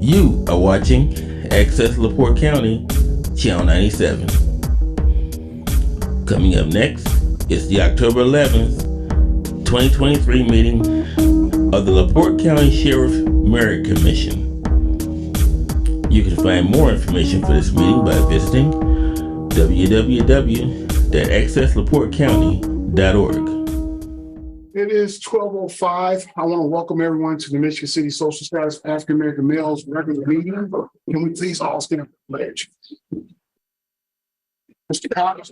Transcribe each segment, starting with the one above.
You are watching Access LaPorte County, Channel 97. Coming up next is the October 11th, 2023 meeting of the LaPorte County Sheriff Merit Commission. You can find more information for this meeting by visiting www.accesslaportecounty.org. It is 12:05. I want to welcome everyone to the Michigan City Social Status African American Males regular meeting. Can we please all stand up for the pledge? Mr. Cox.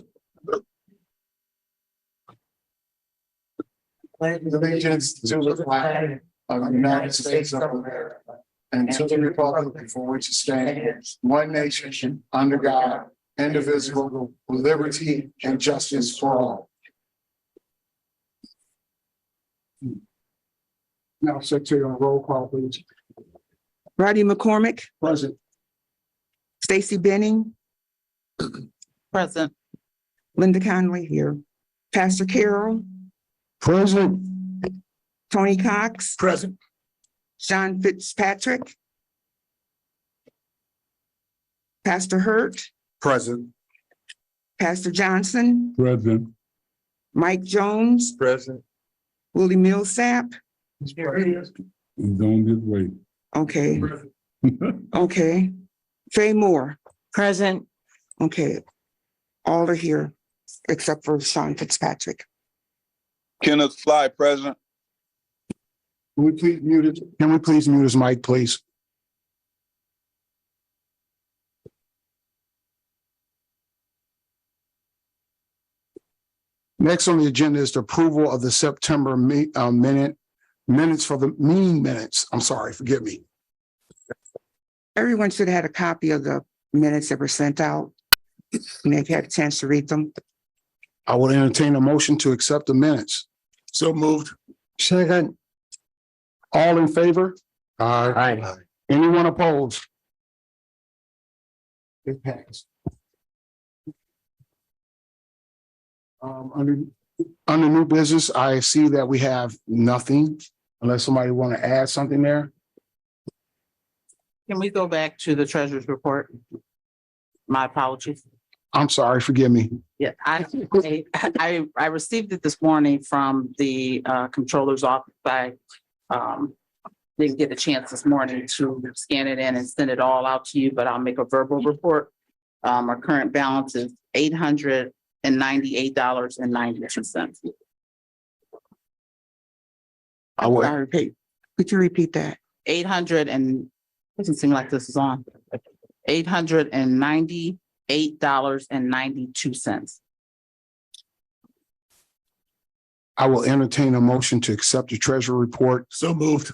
Pledge allegiance to the flag of the United States of America and to the republic for which it stands, one nation, under God, indivisible, with liberty and justice for all. Now, Secretary, on roll call, please. Roddy McCormick, Present. Stacy Benning, Present. Linda Conley here, Pastor Carroll, Present. Tony Cox, Present. John Fitzpatrick, Pastor Hurt, Present. Pastor Johnson, Present. Mike Jones, Present. Willie Millsap. Don't get weight. Okay, okay. Faye Moore, Present. okay. All are here except for Sean Fitzpatrick. Kenneth Fly, present. Can we please mute it? Can we please mute his mic, please? Next on the agenda is the approval of the September minutes for the meeting minutes. I'm sorry, forgive me. Everyone should have had a copy of the minutes that were sent out. And they've had a chance to read them. I will entertain a motion to accept the minutes. So moved. Second. All in favor? Aye. Anyone opposed? It passed. Under new business, I see that we have nothing unless somebody want to add something there. Can we go back to the treasurer's report? My apologies. I'm sorry, forgive me. Yeah, I received it this morning from the controller's office. I didn't get a chance this morning to scan it in and send it all out to you, but I'll make a verbal report. Our current balance is $898.92. I will, Repeat. Could you repeat that? 800 and doesn't seem like this is on. $898.92. I will entertain a motion to accept the treasury report. So moved.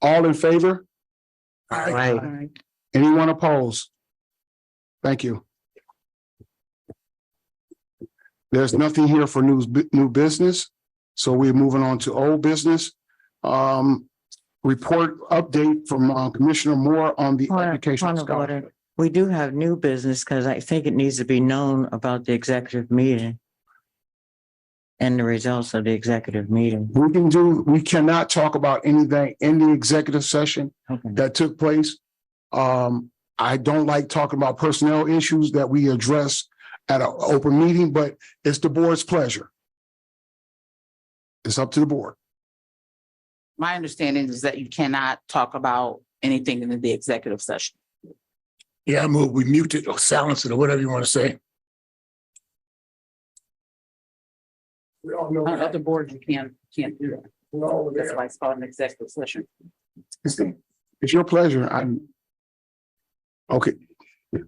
All in favor? Aye. Anyone opposed? Thank you. There's nothing here for new business, so we're moving on to old business. Report update from Commissioner Moore on the education scholarship. We do have new business because I think it needs to be known about the executive meeting and the results of the executive meeting. We cannot talk about anything in the executive session Okay. that took place. I don't like talking about personnel issues that we address at an open meeting, but it's the board's pleasure. It's up to the board. My understanding is that you cannot talk about anything in the executive session. Yeah, I move we mute it or silence it or whatever you want to say. We all know On other boards, you can't do that. That's why it's called an executive session. It's your pleasure. Okay,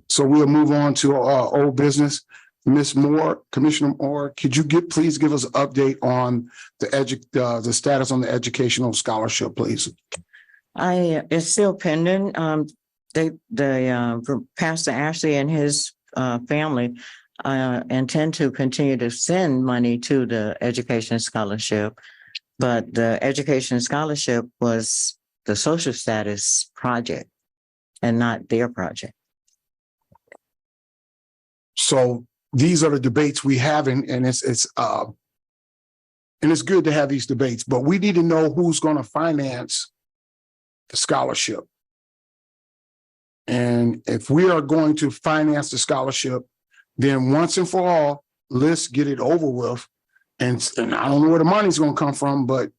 so we'll move on to old business. Ms. Moore, Commissioner Moore, could you please give us an update on the status on the educational scholarship, please? It's still pending. Pastor Ashley and his family intend to continue to send money to the education scholarship, but the education scholarship was the social status project and not their project. So these are the debates we have, and it's good to have these debates, but we need to know who's going to finance the scholarship. And if we are going to finance the scholarship, then once and for all, let's get it over with. And I don't know where the money's going to come from, but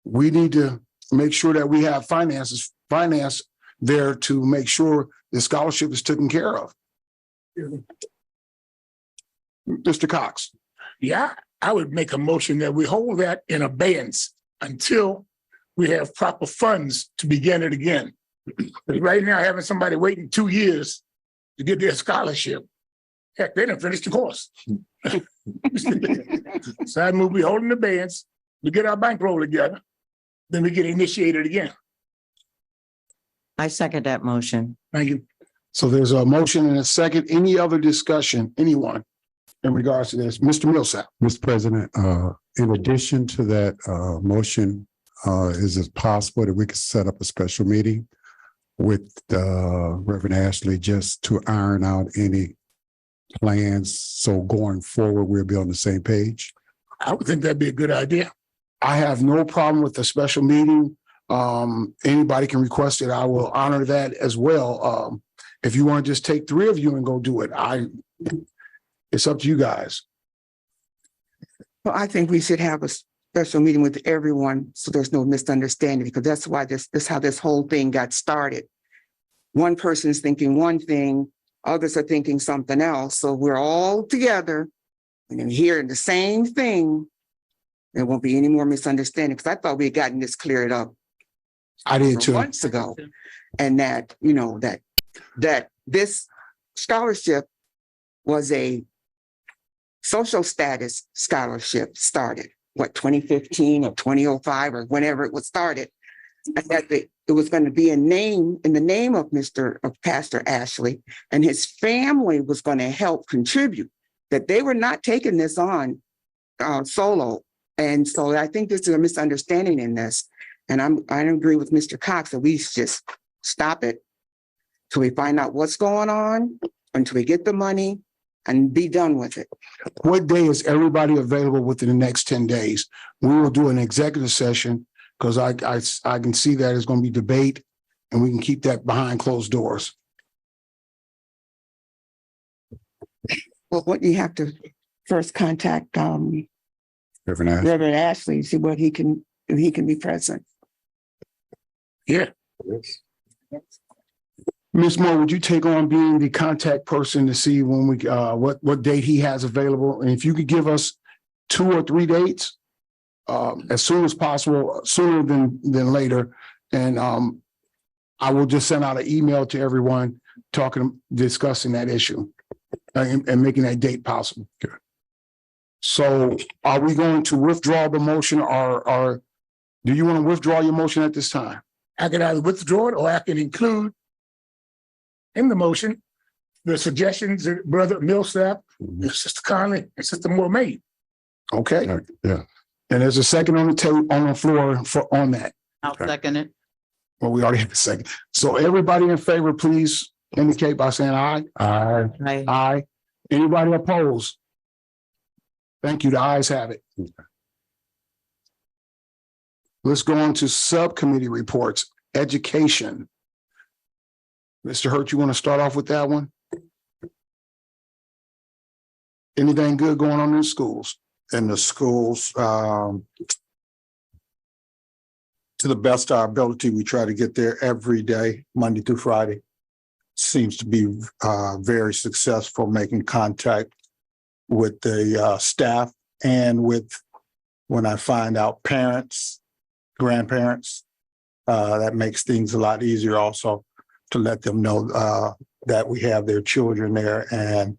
we need to make sure that we have finance there to make sure the scholarship is taken care of. Mr. Cox. Yeah, I would make a motion that we hold that in abeyance until we have proper funds to begin it again. But right now, having somebody waiting 2 years to get their scholarship, heck, they didn't finish the course. So I move we hold in abeyance, we get our bankroll together, then we get initiated again. I second that motion. Thank you. So there's a motion and a second. Any other discussion, anyone in regards to this? Mr. Millsap. Mr. President, in addition to that motion, is it possible that we could set up a special meeting with Reverend Ashley just to iron out any plans, so going forward we'll be on the same page? I would think that'd be a good idea. I have no problem with the special meeting. Anybody can request it. I will honor that as well. If you want to just take 3 of you and go do it, it's up to you guys. Well, I think we should have a special meeting with everyone so there's no misunderstanding, because that's why this how this whole thing got started. One person's thinking one thing, others are thinking something else. So we're all together and then hearing the same thing. There won't be any more misunderstanding, because I thought we had gotten this cleared up I did too. months ago. And that, you know, that this scholarship was a social status scholarship started, 2015 or 2005 or whenever it was started. And that it was going to be in the name of Pastor Ashley, and his family was going to help contribute, that they were not taking this on solo. And so I think there's a misunderstanding in this. And I agree with Mr. Cox that we should just stop it till we find out what's going on, until we get the money and be done with it. What day is everybody available within the next 10 days? We will do an executive session because I can see that it's going to be debate, and we can keep that behind closed doors. Well, what you have to first contact Reverend Ashley. Reverend Ashley, see what if he can be present. Yeah. Ms. Moore, would you take on being the contact person to see when we what date he has available? And if you could give us 2 or 3 dates as soon as possible, sooner than later. And I will just send out an email to everyone discussing that issue and making that date possible. Good. So are we going to withdraw the motion, or do you want to withdraw your motion at this time? I can either withdraw it or I can include in the motion the suggestions that Brother Millsap, Sister Conley, and Sister Moore made. Okay. Yeah. And there's a second on the floor on that. I'll second it. Well, we already have a second. So everybody in favor, please indicate by saying aye. Aye. Aye. Anybody opposed? Thank you. The ayes have it. Let's go on to subcommittee reports. Education. Mr. Hurt, you want to start off with that one? Anything good going on in schools? In the schools, to the best of our ability, we try to get there every day, Monday through Friday. Seems to be very successful, making contact with the staff and with, when I find out, parents, grandparents. That makes things a lot easier also to let them know that we have their children there and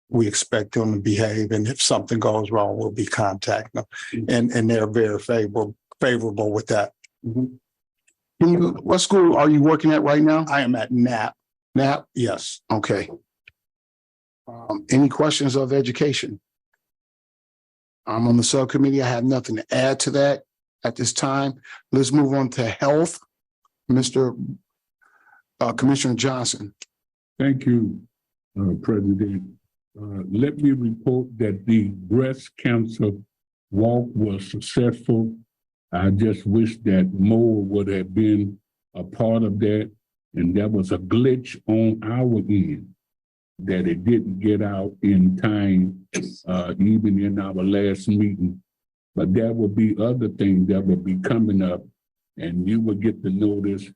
we expect them to behave. And if something goes wrong, we'll be contacting them. And they're very favorable with that. What school are you working at right now? I am at NAP. NAP? Yes. Okay. Any questions of education? I'm on the subcommittee. I have nothing to add to that at this time. Let's move on to health. Mr. Commissioner Johnson. Thank you, President. Let me report that the breast cancer walk was successful. I just wish that more would have been a part of that, and that was a glitch on our end that it didn't get out in time, even in our last meeting. But there will be other things that will be coming up, and you will get the notice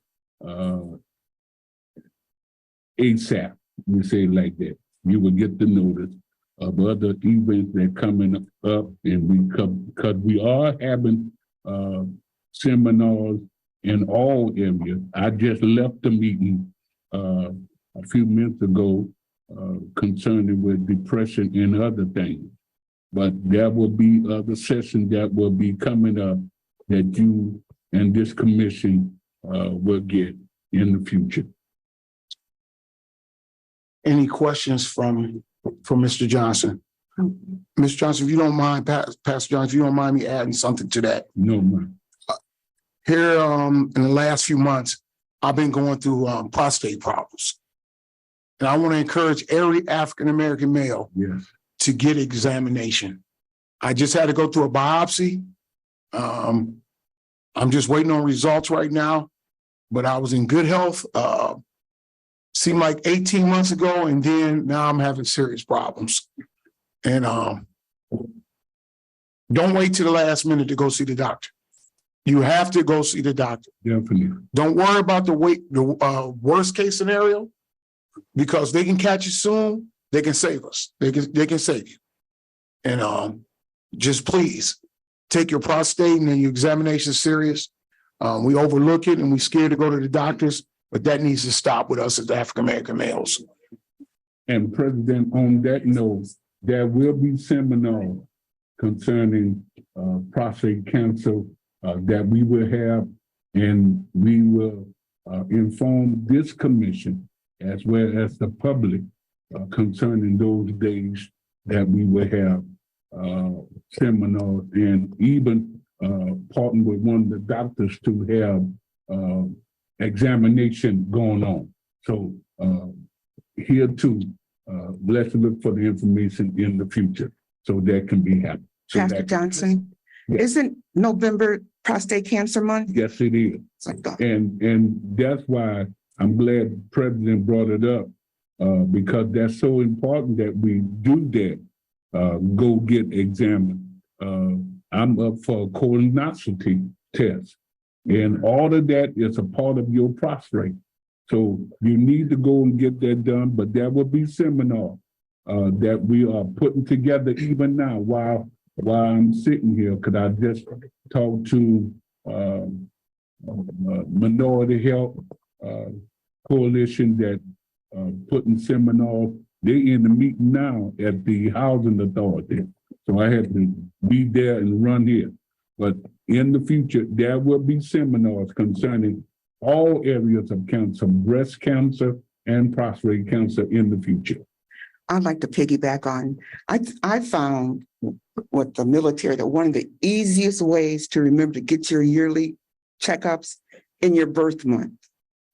ASAP. We say it like that. You will get the notice of other events that are coming up, and because we are having seminars in all areas. I just left the meeting a few minutes ago concerning with depression and other things. But there will be other sessions that will be coming up that you and this commission will get in the future. Any questions from Mr. Johnson? Mr. Johnson, if you don't mind, Pastor Johnson, if you don't mind me adding something to that. No, man. Here, in the last few months, I've been going through prostate problems. And I want to encourage every African-American male Yes. to get examination. I just had to go through a biopsy. I'm just waiting on results right now, but I was in good health. Seemed like 18 months ago, and then now I'm having serious problems. And don't wait till the last minute to go see the doctor. You have to go see the doctor. Definitely. Don't worry about the worst case scenario, because they can catch you soon. They can save us. They can save you. And just please take your prostate and your examination serious. We overlook it and we're scared to go to the doctors, but that needs to stop with us as African-American males. And President, on that note, there will be seminars concerning prostate cancer that we will have, and we will inform this commission as well as the public concerning those days that we will have seminars, and even partner with one of the doctors to have examination going on. So here too, let's look for the information in the future so that can be happening. So Pastor Johnson, isn't November prostate cancer month? Yes, it is. And that's why I'm glad the president brought it up, because that's so important that we do that, go get examined. I'm up for a colonoscopy test, and all of that is a part of your prostate. So you need to go and get that done, but there will be seminar that we are putting together even now while I'm sitting here, because I just talked to Minority Health Coalition that putting seminars. They're in the meeting now at the Housing Authority. So I had to be there and run here. But in the future, there will be seminars concerning all areas of cancer, breast cancer and prostate cancer in the future. I'd like to piggyback on, I found with the military that one of the easiest ways to remember to get your yearly checkups in your birth month.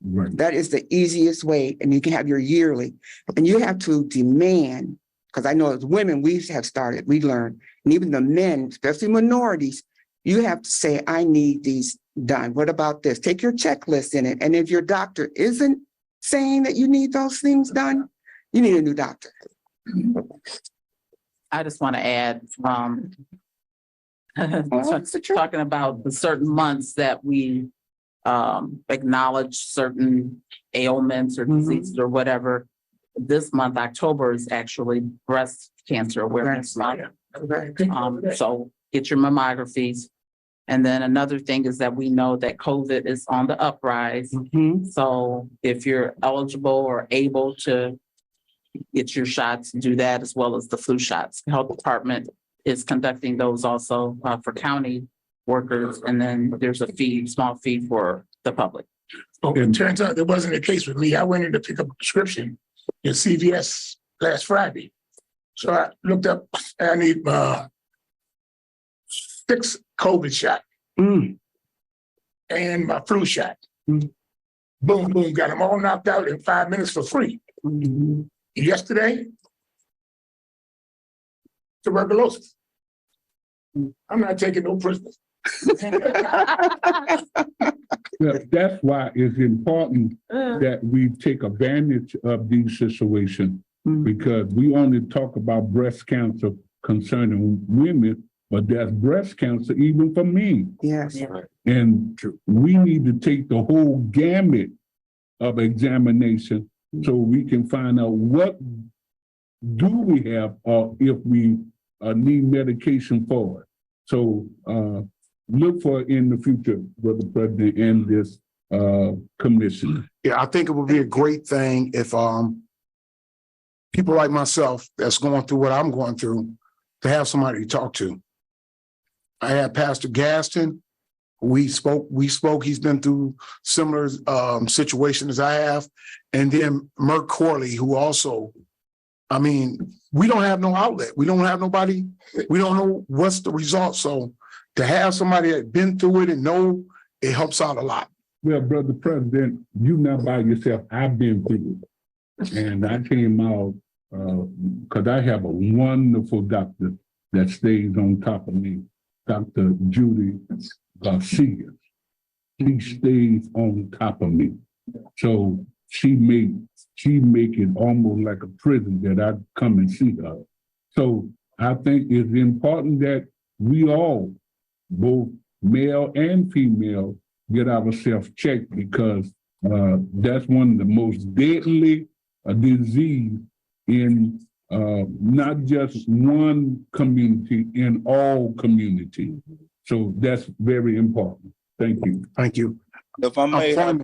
Right. That is the easiest way, and you can have your yearly. And you have to demand, because I know as women, we have started, we learned, and even the men, especially minorities, you have to say, I need these done. What about this? Take your checklist in it. And if your doctor isn't saying that you need those things done, you need a new doctor. I just want to add, it's the truth. talking about the certain months that we acknowledge certain ailments or diseases or whatever. This month, October, is actually breast cancer awareness month. So get your mammographies. And then another thing is that we know that COVID is on the uprise. So if you're eligible or able to get your shots, do that, as well as the flu shots. The health department is conducting those also for county workers. And then there's a fee, small fee for the public. Oh, it turns out that wasn't the case with me. I went in to pick up a prescription at CVS last Friday. So I looked up, I need 6 COVID shots and my flu shot. Boom, boom, got them all knocked out in 5 minutes for free. Yesterday, tuberculosis. I'm not taking no prisoners. Well, that's why it's important that we take advantage of these situations, because we only talk about breast cancer concerning women, but there's breast cancer even for men. Yes. And we need to take the whole gamut of examination so we can find out what do we have or if we need medication for it. So look for it in the future, Brother President, and this commission. Yeah, I think it would be a great thing if people like myself that's going through what I'm going through to have somebody to talk to. I had Pastor Gaston. We spoke. He's been through similar situations as I have. And then Merck Corley, who also, I mean, we don't have no outlet. We don't have nobody. We don't know what's the result. So to have somebody that's been through it and know, it helps out a lot. Well, Brother President, you not by yourself. I've been through it. And I came out because I have a wonderful doctor that stays on top of me, Dr. Judy Garcia. She stays on top of me. So she make it almost like a prison that I come and see her. So I think it's important that we all, both male and female, get ourselves checked, because that's one of the most deadly disease in not just one community, in all communities. So that's very important. Thank you. Thank you. If I may have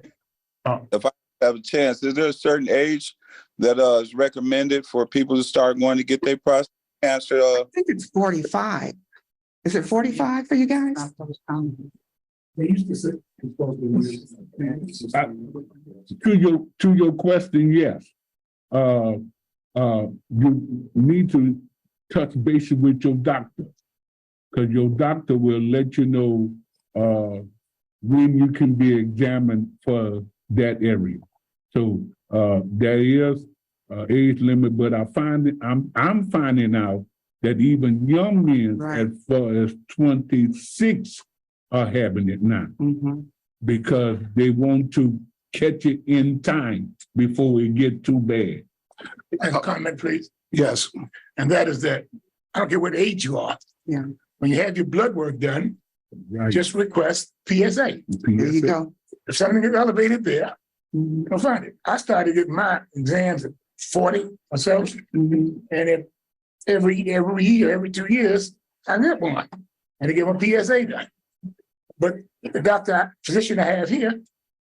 a chance, is there a certain age that is recommended for people to start going to get their prostate cancer? I think it's 45. Is it 45 for you guys? They used to say. To your question, yes. You need to touch base with your doctor, because your doctor will let you know when you can be examined for that area. So there is age limit, but I'm finding out that even young men as far as 26 are having it now, because they want to catch it in time before it get too bad. And a comment, please. Yes. And that is that I don't care what age you are. Yeah. When you have your blood work done, Right. just request PSA. There you go. If something gets elevated there, you'll find it. I started getting my exams at 40 or so. And if every year, every 2 years, I get one. And to get my PSA done. But the physician I have here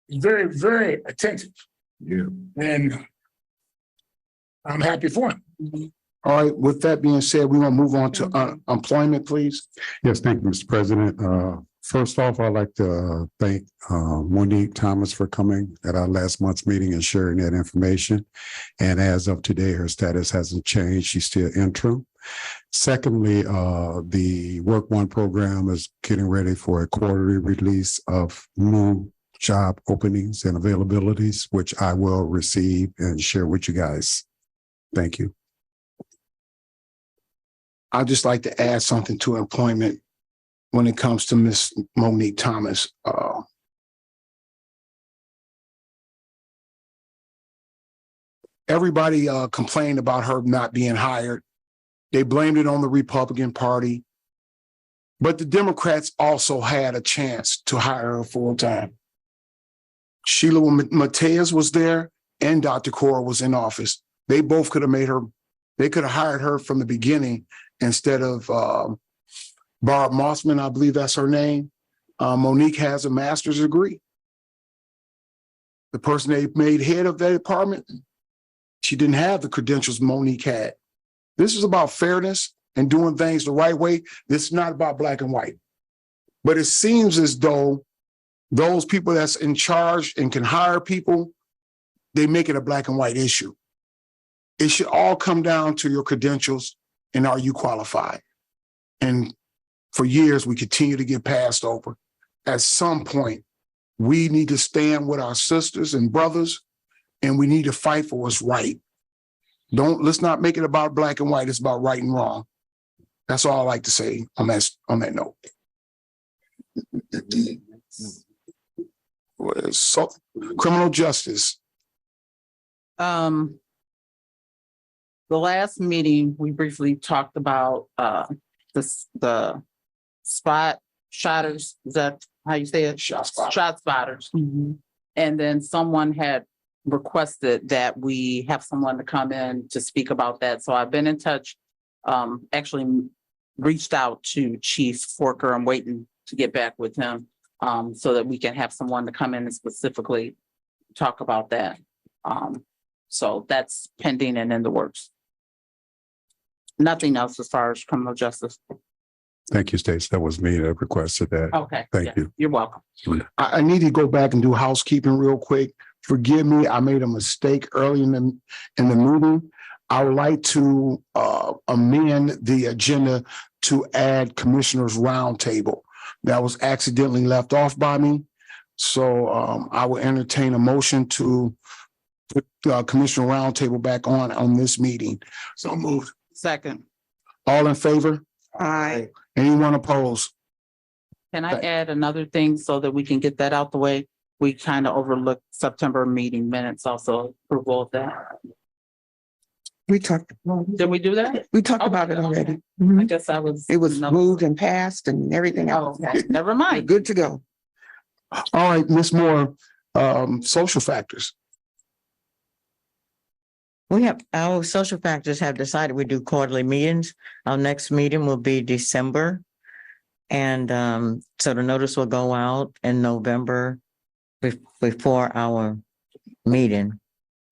is very, very attentive. Yeah. And I'm happy for him. All right. With that being said, we want to move on to employment, please. Yes, thank you, Mr. President. First off, I'd like to thank Monique Thomas for coming at our last month's meeting and sharing that information. And as of today, her status hasn't changed. She's still interim. Secondly, the Work One program is getting ready for a quarterly release of new job openings and availabilities, which I will receive and share with you guys. Thank you. I'd just like to add something to employment when it comes to Miss Monique Thomas. Everybody complained about her not being hired. They blamed it on the Republican Party. But the Democrats also had a chance to hire her full time. Sheila Mateus was there and Dr. Cora was in office. They both could have made her, they could have hired her from the beginning instead of Barb Mossman, I believe that's her name. Monique has a master's degree. The person they made head of that department, she didn't have the credentials Monique had. This is about fairness and doing things the right way. This is not about black and white. But it seems as though those people that's in charge and can hire people, they make it a black and white issue. It should all come down to your credentials and are you qualified? And for years, we continue to get passed over. At some point, we need to stand with our sisters and brothers, and we need to fight for what's right. Let's not make it about black and white. It's about right and wrong. That's all I like to say on that note. So criminal justice. The last meeting, we briefly talked about, the spot shotters, is that how you say it? Shot spotter. Shot spotters. And then someone had requested that we have someone to come in to speak about that. So I've been in touch, actually reached out to Chief Forker. I'm waiting to get back with him, so that we can have someone to come in and specifically talk about that. So that's pending and in the works. Nothing else as far as criminal justice. Thank you, Stacy. That was me that requested that. Okay. Thank yeah, you. You're welcome. I need to go back and do housekeeping real quick. Forgive me, I made a mistake early in the meeting. I would like to amend the agenda to add Commissioners Roundtable. That was accidentally left off by me. So I will entertain a motion to put Commissioner Roundtable back on this meeting. So moved. Second, All in favor? Aye. Anyone opposed? can I add another thing so that we can get that out the way? We kind of overlooked September meeting minutes, also approval of that. We talked Did we do that? about it already. I Mhm. guess I was. It was moved and passed and everything Oh, else. okay. Never We're mind. good to go. All right, Ms. Moore, social factors. Our social factors have decided we do quarterly meetings. Our next meeting will be December. And so the notice will go out in November before our meeting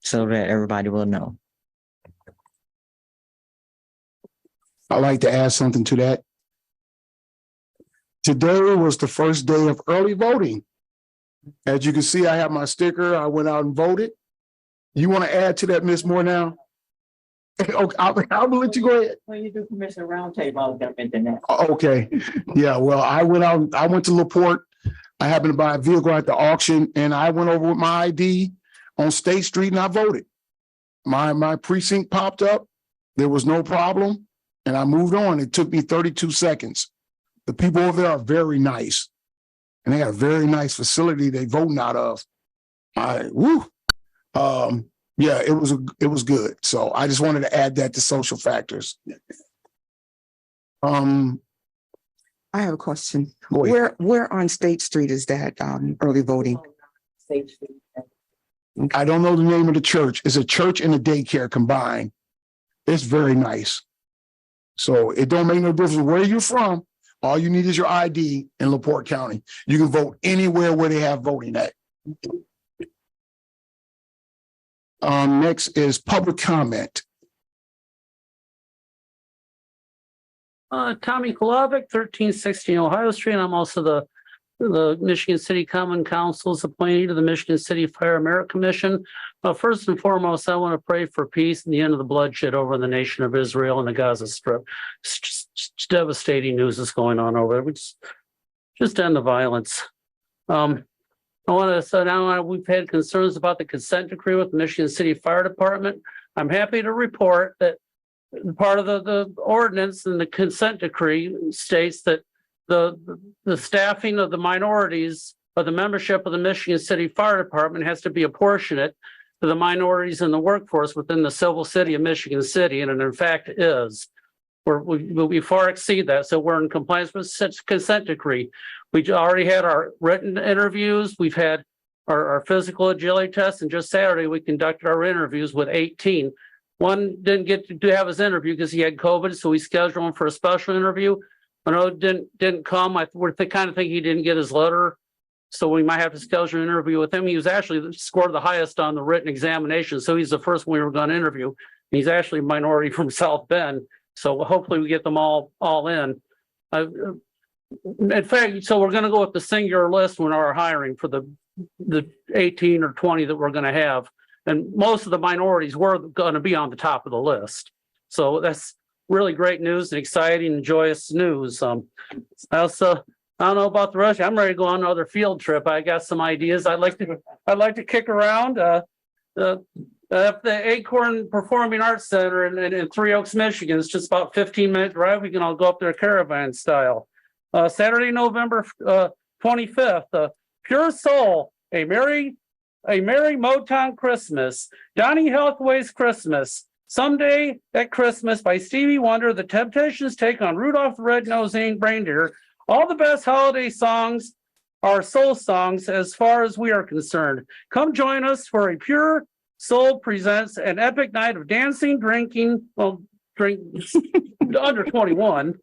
so that everybody will know. I'd like to add something to that. Today was the first day of early voting. As you can see, I have my sticker. I went out and voted. You want to add to that, Ms. Moore, now? Okay, I'll let you go ahead. When you do Commissioner Roundtable, I'll jump into that. Okay, yeah, well, I went to LaPorte. I happened to buy a vehicle at the auction and I went over with my ID on State Street and I voted. My precinct popped up. There was no problem. And I moved on. It took me 32 seconds. The people over there are very nice. And they got a very nice facility they voting out of. Yeah, it was good. So I just wanted to add that to social factors. I have a question. Go ahead. Where on State Street is that early voting? I don't know the name of the church. It's a church and a daycare combined. It's very nice. So it don't make no difference where you're from. All you need is your ID in LaPorte County. You can vote anywhere where they have voting at. Next is public comment. Tommy Kolovic, 1316 Ohio Street. I'm also the Michigan City Common Council's appointee to the Michigan City Fire Merit Commission. First and foremost, I want to pray for peace and the end of the bloodshed over in the nation of Israel and the Gaza Strip. It's just devastating news that's going on over there. We just end the violence. I want to say now we've had concerns about the consent decree with the Michigan City Fire Department. I'm happy to report that part of the ordinance and the consent decree states that the staffing of the minorities or the membership of the Michigan City Fire Department has to be apportionate to the minorities in the workforce within the civil city of Michigan City, and it in fact is. We far exceed that, so we're in compliance with such consent decree. We already had our written interviews. We've had our physical agility tests, and just Saturday we conducted our interviews with 18. One didn't get to have his interview because he had COVID, so we scheduled him for a special interview. Another didn't come. We're kind of thinking he didn't get his letter, so we might have to schedule an interview with him. He was actually scored the highest on the written examination, so he's the first one we were going to interview. He's actually a minority from South Bend, so hopefully we get them all in. In fact, so we're going to go with the singular list when our hiring for the 18 or 20 that we're going to have, and most of the minorities were going to be on the top of the list. So that's really great news and exciting and joyous news. I don't know about the rest. I'm ready to go on another field trip. I got some ideas. I'd like to kick around. The Acorn Performing Arts Center in Three Oaks, Michigan. It's just about 15-minute drive. We can all go up there caravan style. Saturday, November 25th. Pure Soul A Merry Motown Christmas, Donny Hathaway's Christmas, Someday at Christmas by Stevie Wonder, The Temptations' take on Rudolph the Red-Nosed Reindeer. All the best holiday songs are soul songs as far as we are concerned. Come join us for a Pure Soul presents an epic night of dancing, drinking, under 21,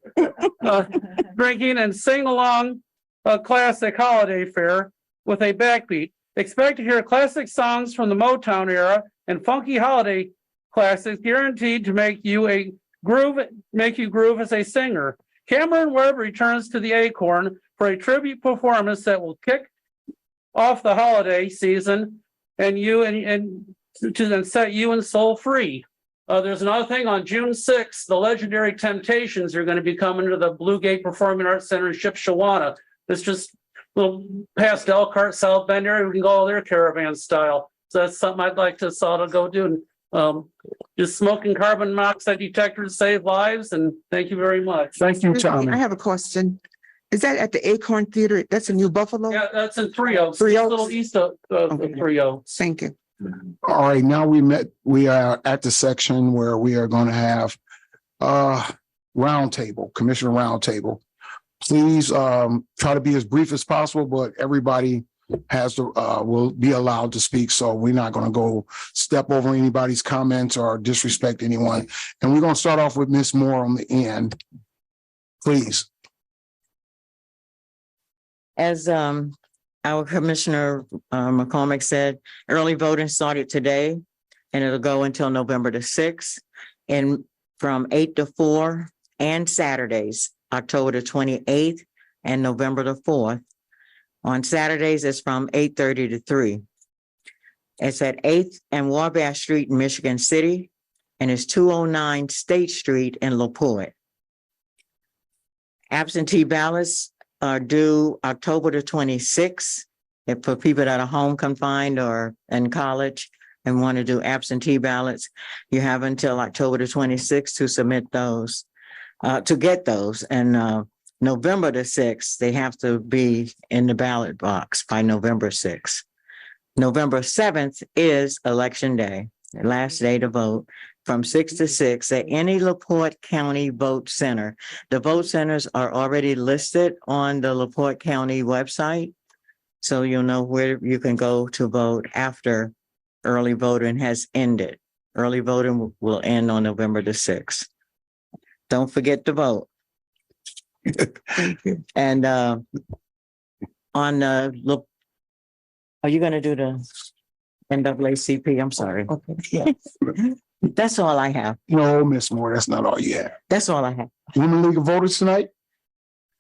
drinking and sing along a classic holiday fare with a backbeat. Expect to hear classic songs from the Motown era and funky holiday classics guaranteed to make you groove as a singer. Cameron Webb returns to the Acorn for a tribute performance that will kick off the holiday season and to then set you and soul free. There's another thing on June 6th, the legendary Temptations are going to be coming to the Blue Gate Performing Arts Center in Shipshewana. It's just a little past Elkhart, South Bend area. We can go all their caravan style. So that's something I'd like to sort of go do. Just smoking carbon monoxide detectors save lives. And thank you very much. Thank you, I Tommy. have a question. Is that at the Acorn Theater? That's in New Buffalo? Yeah, that's in Three Oaks. Three A Oaks? little east of Okay. Three Oaks. Thank you. All right, now we are at the section where we are going to have roundtable, commissioner roundtable. Please try to be as brief as possible, but everybody will be allowed to speak. So we're not going to go step over anybody's comments or disrespect anyone. And we're going to start off with Ms. Moore on the end. Please. As our Commissioner McCormick said, early voting started today and it'll go until November the 6th and from 8 to 4 and Saturdays, October the 28th and November the 4th. On Saturdays, it's from 8:30 to 3. It's at 8th and Wabash Street in Michigan City, and it's 209 State Street in LaPorte. Absentee ballots are due October the 26th. If for people that are home confined or in college and want to do absentee ballots, you have until October the 26th to submit those, to get those. And November the 6th, they have to be in the ballot box by November 6th. November 7th is Election Day, the last day to vote, from 6 to 6 at any LaPorte County Vote Center. The vote centers are already listed on the LaPorte County website, so you'll know where you can go to vote after early voting has ended. Early voting will end on November the 6th. Don't forget to vote. And on look, are you going to do the NAACP? I'm sorry. Okay. Yeah. That's all I have. No, Ms. Moore, that's not all you have. That's all I have. Women League of Voters tonight?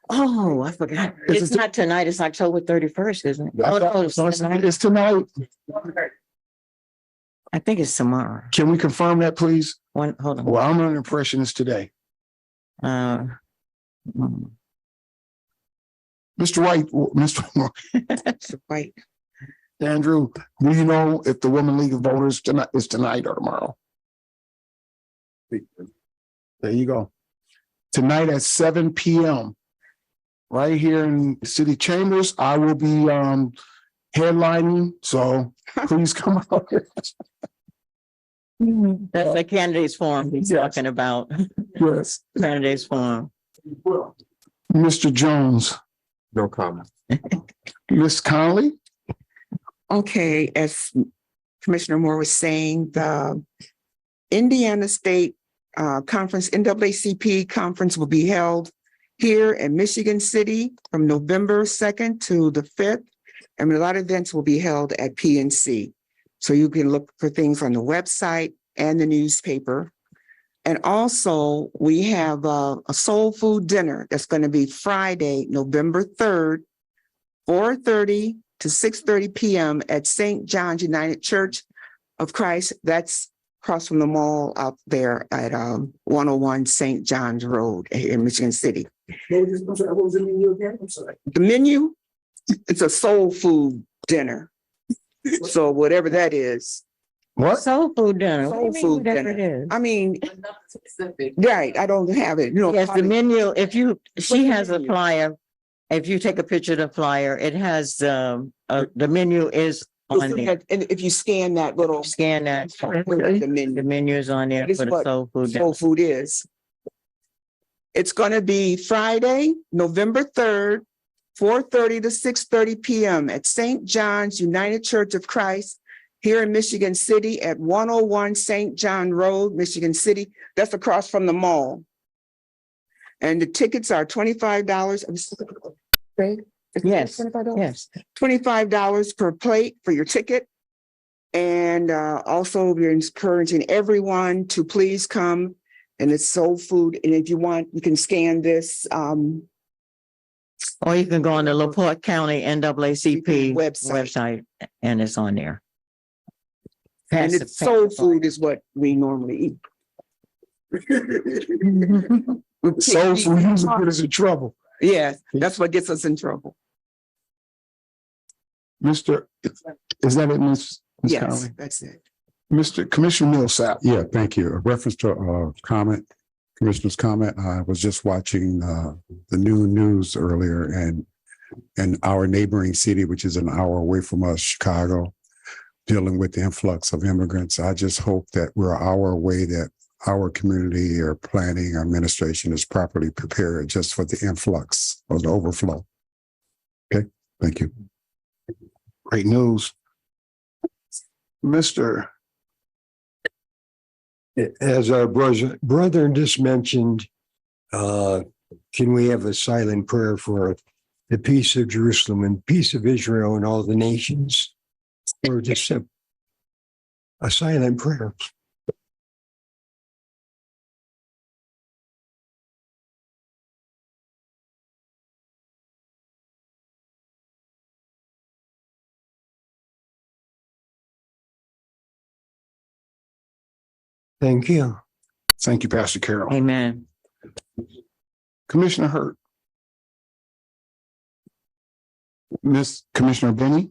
Oh, I forgot. It's not tonight. It's October 31st, isn't it? Oh, no, it's tonight. It's tonight. I think it's tomorrow. Can we confirm that, please? Hold on. Well, I'm under the impression it's today. Mr. White, Mr. Right. Andrew, do you know if the Women League of Voters is tonight or tomorrow? There you go. Tonight at 7 p.m. right here in City Chambers. I will be headlining, so please come out. That's the candidates forum he's talking about. Yes. Candidates forum. Mr. Jones. No comment. Ms. Conley? Okay, as Commissioner Moore was saying, the Indiana State Conference, NAACP conference will be held here in Michigan City from November 2nd to the 5th. And a lot of events will be held at PNC. So you can look for things on the website and the newspaper. And also we have a soul food dinner that's going to be Friday, November 3rd, 4:30 to 6:30 p.m. at St. John's United Church of Christ. That's across from the mall out there at 101 St. John's Road in Michigan City. What was the menu again? I'm sorry. The menu, it's a soul food dinner. So whatever that is. What? Soul food dinner. Soul food Whatever dinner. it is. I mean, Specific. right, I don't have it, you know. Yes, the menu, she has a flyer If you take a picture of the flyer, it has, the menu is on there. And if you scan that little, Scan that. the menu, The menu is on there That is for the what soul food. soul food is. It's gonna be Friday, November 3rd, 4:30 to 6:30 PM at St. John's United Church of Christ here in Michigan City at 101 St. John Road, Michigan City. That's across from the mall. And the tickets are $25. Yes, $25? yes. $25 per plate for your ticket. And also we're encouraging everyone to please come. And it's soul food. And if you want, you can scan this Or you can go on the LaPorte County NAACP Website. website and it's on there. and it's soul food is what we normally eat. Soul food usually get us in trouble. Yeah, that's what gets us in trouble. Mr. Is that it, Ms. Yes, Conley? that's it. Mr. Commissioner Millsap. Yeah, thank you. A reference to comment, Commissioner's comment. I was just watching the new news earlier and our neighboring city, which is an hour away from us, Chicago, dealing with the influx of immigrants. I just hope that we're an hour away, that our community or planning administration is properly prepared just for the influx or the overflow. Okay, thank you. Great news. Mr. As our brother just mentioned, can we have a silent prayer for the peace of Jerusalem and peace of Israel and all the nations? Or just a silent prayer? Thank you. Thank you, Pastor Carroll. Amen. Commissioner Hurt. Miss Commissioner Benny.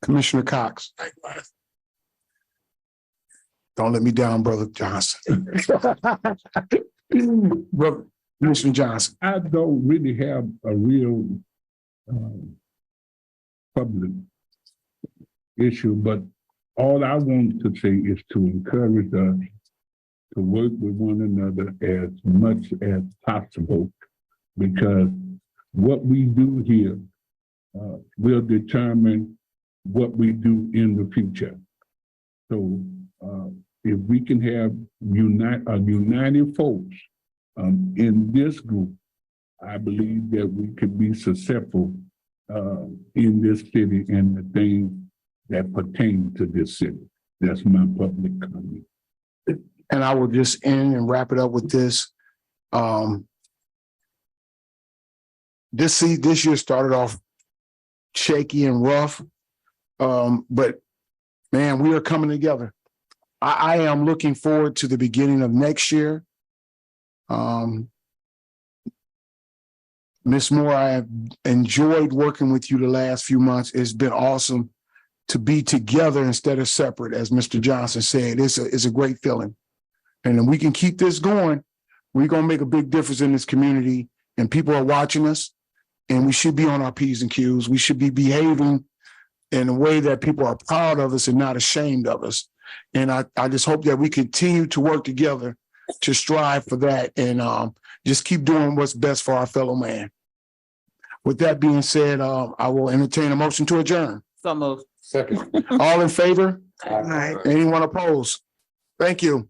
Commissioner Cox. Don't let me down, Brother Johnson. Brother Commissioner Johnson. I don't really have a real public issue, but all I want to say is to encourage us to work with one another as much as possible, because what we do here will determine what we do in the future. So if we can have united folks in this group, I believe that we could be successful in this city and the things that pertain to this city. That's my public comment. And I will just end and wrap it up with this. This year started off shaky and rough. But man, we are coming together. I am looking forward to the beginning of next year. Ms. Moore, I have enjoyed working with you the last few months. It's been awesome to be together instead of separate, as Mr. Johnson said. It's a great feeling. And if we can keep this going, we're going to make a big difference in this community, and people are watching us, and we should be on our P's and Q's. We should be behaving in a way that people are proud of us and not ashamed of us. And I just hope that we continue to work together to strive for that and just keep doing what's best for our fellow man. With that being said, I will entertain a motion to adjourn. So moved. Second. All in favor? Aye. Anyone opposed? Thank you.